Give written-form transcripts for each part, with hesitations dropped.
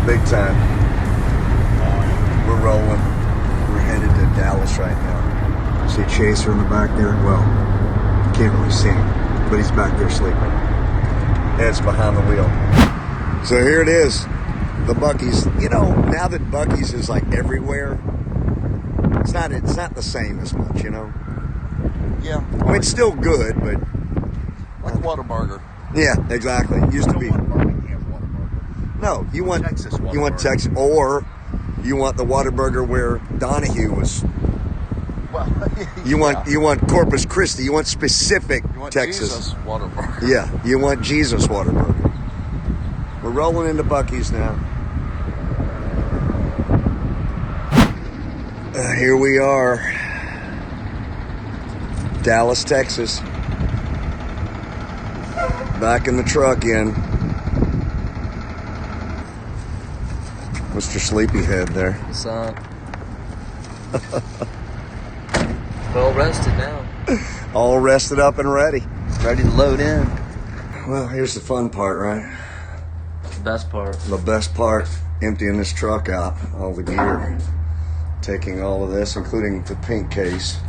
big time. We're rolling. We're headed to Dallas right now. See Chaser in the back there? Well, you can't really see him, but he's back there sleeping. Head's behind the wheel. So here it is, the Buc-ee's. You know, now that Buc-ee's is like everywhere, it's not the same as much, you know? Yeah. I mean, it's still good, but... Like a Whataburger. Yeah, exactly. It used to be. No, you want Texas Whataburger. You want Texas, or you want the Whataburger where Donahue was. Well, You want Corpus Christi. You want specific you want Texas. Jesus Whataburger. Yeah, you want Jesus Whataburger. We're rolling into Buc-ee's now. Here we are, Dallas, Texas. Back in the truck in. Mr. Sleepyhead there. What's up? Well rested now. All rested up and ready. Ready to load in. Well, here's the fun part, right? The best part. The best part, emptying this truck out, all the gear. Taking all of this, including the pink case.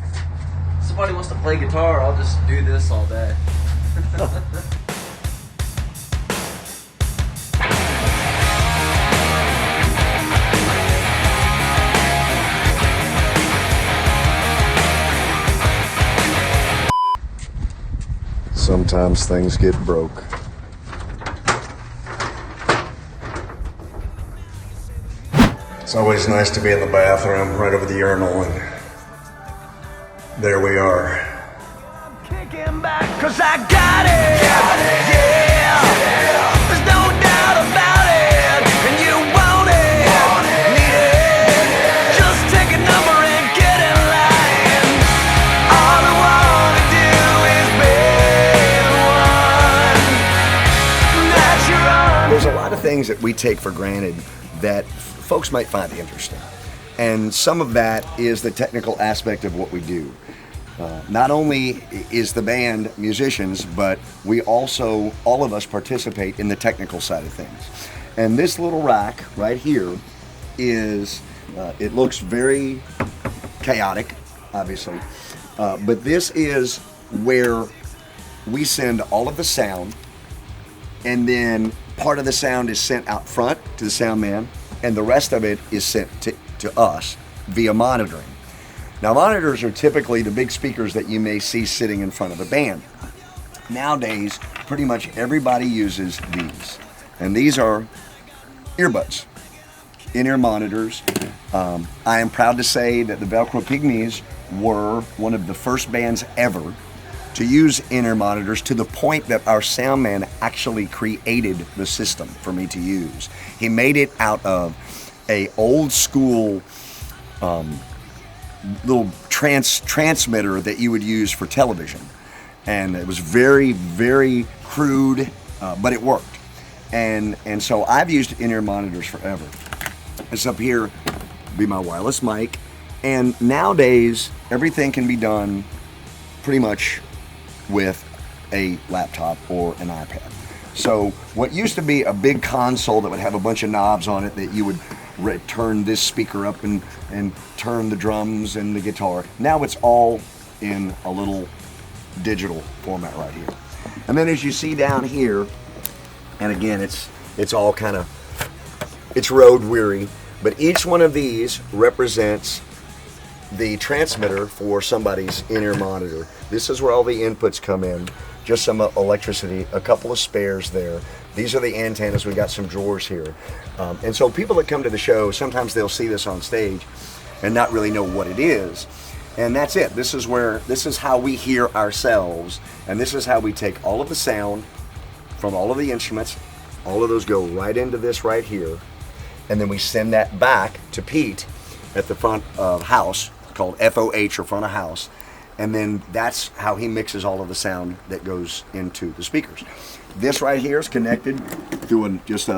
If somebody wants to play guitar, I'll just do this all day. Sometimes things get broke. It's always nice to be in the bathroom right over the urinal, and there we are. Kicking back 'cause I got it, yeah. There's no doubt about it, and you want it, need it. Just take a number and get in line. All I wanna do is be the one that you're on. There's a lot of things that we take for granted that folks might find interesting. And some of that is the technical aspect of what we do. Not only is the band musicians, but we also, all of us participate in the technical side of things. And this little rack right here is, it looks very chaotic, obviously. But this is where we send all of the sound, and then part of the sound is sent out front to the sound man, and the rest of it is sent to us via monitoring. Now, monitors are typically the big speakers that you may see sitting in front of a band. Nowadays, pretty much everybody uses these. And these are earbuds, in-ear monitors. I am proud to say that the Velcro Pygmies were one of the first bands ever to use in-ear monitors, to the point that our sound man actually created the system for me to use. He made it out of a old school little transmitter that you would use for television. And it was very, very crude, but it worked. And so I've used in-ear monitors forever. This up here be my wireless mic. And nowadays, everything can be done pretty much with a laptop or an iPad. So what used to be a big console that would have a bunch of knobs on it that you would turn this speaker up and turn the drums and the guitar, now it's all in a little digital format right here. And then as you see down here, and again, it's all kind of, it's road weary, but each one of these represents the transmitter for somebody's in-ear monitor. This is where all the inputs come in, just some electricity, a couple of spares there. These are the antennas. We got some drawers here. And so people that come to the show, sometimes they'll see this on stage and not really know what it is. And that's it. This is how we hear ourselves, and this is how we take all of the sound from all of the instruments. All of those go right into this right here, and then we send that back to Pete at the front of house, called FOH, or front of house, and then that's how he mixes all of the sound that goes into the speakers. This right here is connected through there's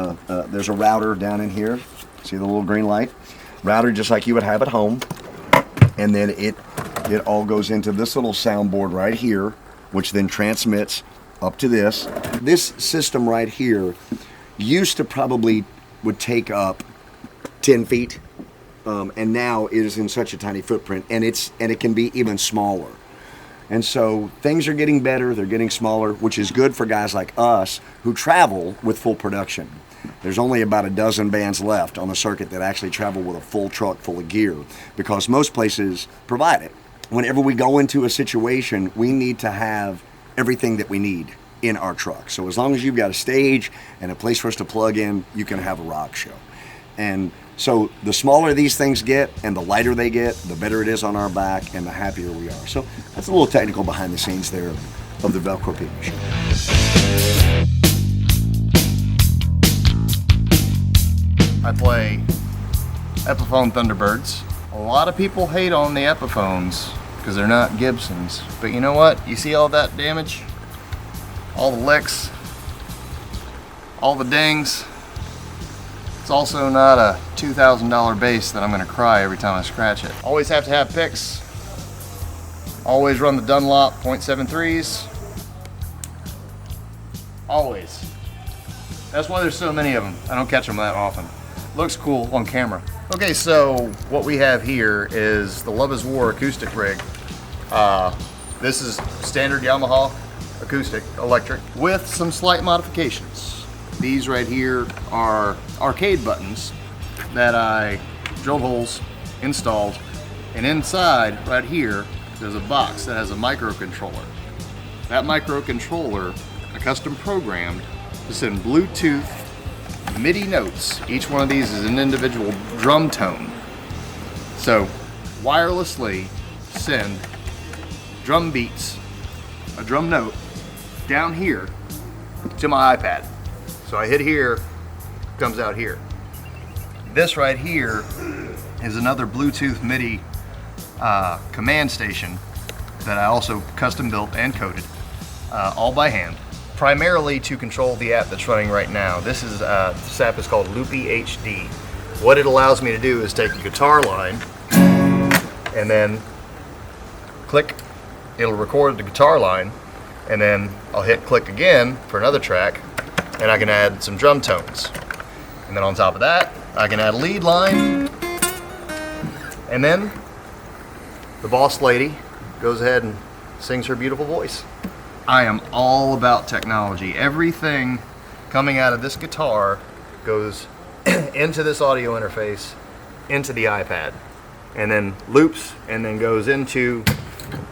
a router down in here. See the little green light? Router just like you would have at home. And then it all goes into this little soundboard right here, which then transmits up to this. This system right here used to probably would take up 10 feet, and now it is in such a tiny footprint, and it can be even smaller. And so things are getting better, they're getting smaller, which is good for guys like us who travel with full production. There's only about a dozen bands left on the circuit that actually travel with a full truck full of gear, because most places provide it. Whenever we go into a situation, we need to have everything that we need in our truck. So as long as you've got a stage and a place for us to plug in, you can have a rock show. And so the smaller these things get and the lighter they get, the better it is on our back and the happier we are. So that's a little technical behind the scenes there of the Velcro Pygmies. I play Epiphone Thunderbirds. A lot of people hate on the Epiphones because they're not Gibsons. But you know what? You see all that damage? All the licks, all the dings. It's also not a $2,000 bass that I'm gonna cry every time I scratch it. Always have to have picks. Always run the Dunlop .73s. Always. That's why there's so many of them. I don't catch them that often. Looks cool on camera. Okay, so what we have here is the Love is War acoustic rig. This is standard Yamaha acoustic electric with some slight modifications. These right here are arcade buttons that I drilled holes, installed, and inside right here there's a box that has a microcontroller. That microcontroller, I custom programmed to send Bluetooth MIDI notes. Each one of these is an individual drum tone. So wirelessly send drum beats, a drum note, down here to my iPad. So I hit here, comes out here. This right here is another Bluetooth MIDI command station that I also custom built and coded, all by hand, primarily to control the app that's running right now. This app is called Loopy HD. What it allows me to do is take a guitar line and then click, it'll record the guitar line, and then I'll hit click again for another track, and I can add some drum tones. And then on top of that, I can add a lead line, and then the boss lady goes ahead and sings her beautiful voice. I am all about technology. Everything coming out of this guitar goes into this audio interface, into the iPad, and then loops, and then goes into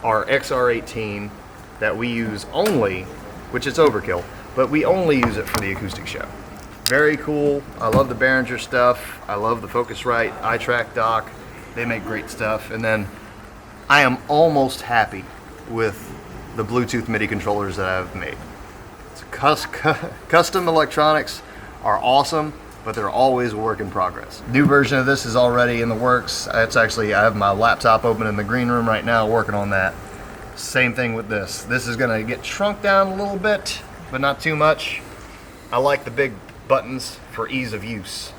our XR18 that we use only, which is overkill, but we only use it for the acoustic show. Very cool. I love the Behringer stuff. I love the Focusrite iTrack dock. They make great stuff. And then I am almost happy with the Bluetooth MIDI controllers that I've made. It's custom electronics are awesome, but they're always a work in progress. New version of this is already in the works. It's actually, I have my laptop open in the green room right now working on that. Same thing with this. This is gonna get shrunk down a little bit, but not too much. I like the big buttons for ease of use.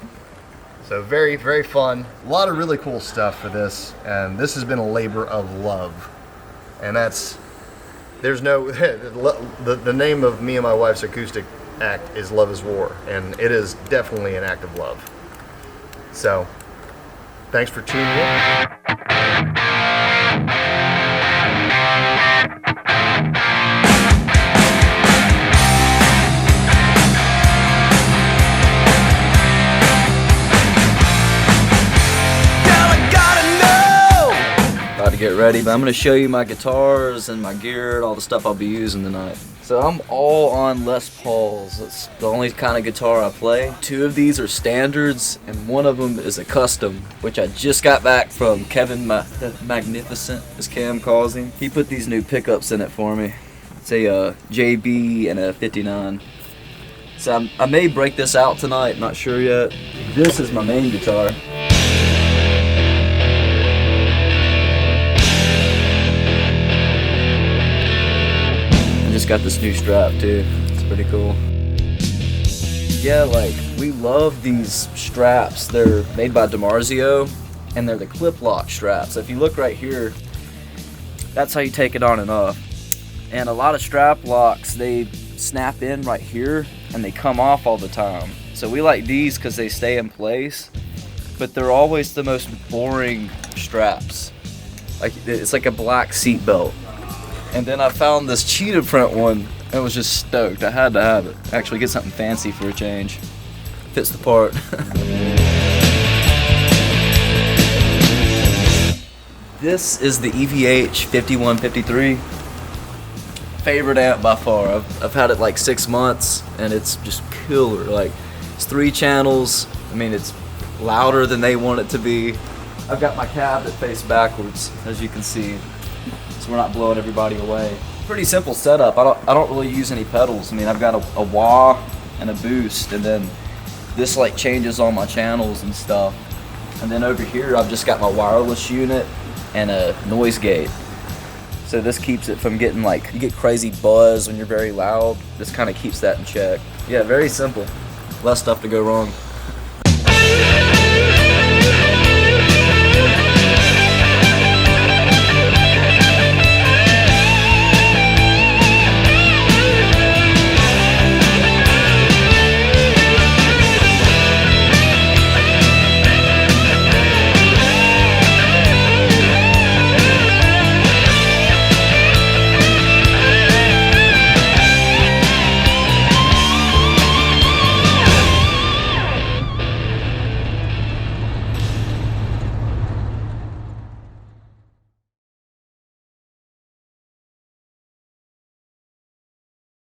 So very, very fun. A lot of really cool stuff for this, and this has been a labor of love. And there's no, the name of me and my wife's acoustic act is Love is War, and it is definitely an act of love. So, thanks for tuning in. About to get ready, but I'm going to show you my guitars and my gear, all the stuff I'll be using tonight. So I'm all on Les Pauls. It's the only kind of guitar I play. 2 of these are standards, and 1 of them is a custom, which I just got back from Kevin Magnificent, as Cam calls him. He put these new pickups in it for me. It's a JB and a 59. So I may break this out tonight, not sure yet. This is my main guitar. Just got this new strap too. It's pretty cool. Yeah, like we love these straps. They're made by DiMarzio, and they're the clip lock straps. If you look right here, that's how you take it on and off. And a lot of strap locks, they snap in right here and they come off all the time. So we like these because they stay in place, but they're always the most boring straps. Like it's like a black seat belt. And then I found this cheetah print one and was just stoked. I had to have it. Actually get something fancy for a change. Fits the part. This is the EVH 5153. Favorite amp by far. I've had it like 6 months and it's just killer. Like it's 3 channels. I mean, it's louder than they want it to be. I've got my cab that faces backwards, as you can see, so we're not blowing everybody away. Pretty simple setup. I don't really use any pedals. I mean, I've got a wah and a boost, and then this like changes all my channels and stuff. And then over here, I've just got my wireless unit and a noise gate. So this keeps it from getting like, you get crazy buzz when you're very loud. This kind of keeps that in check. Yeah, very simple. Less stuff to go wrong.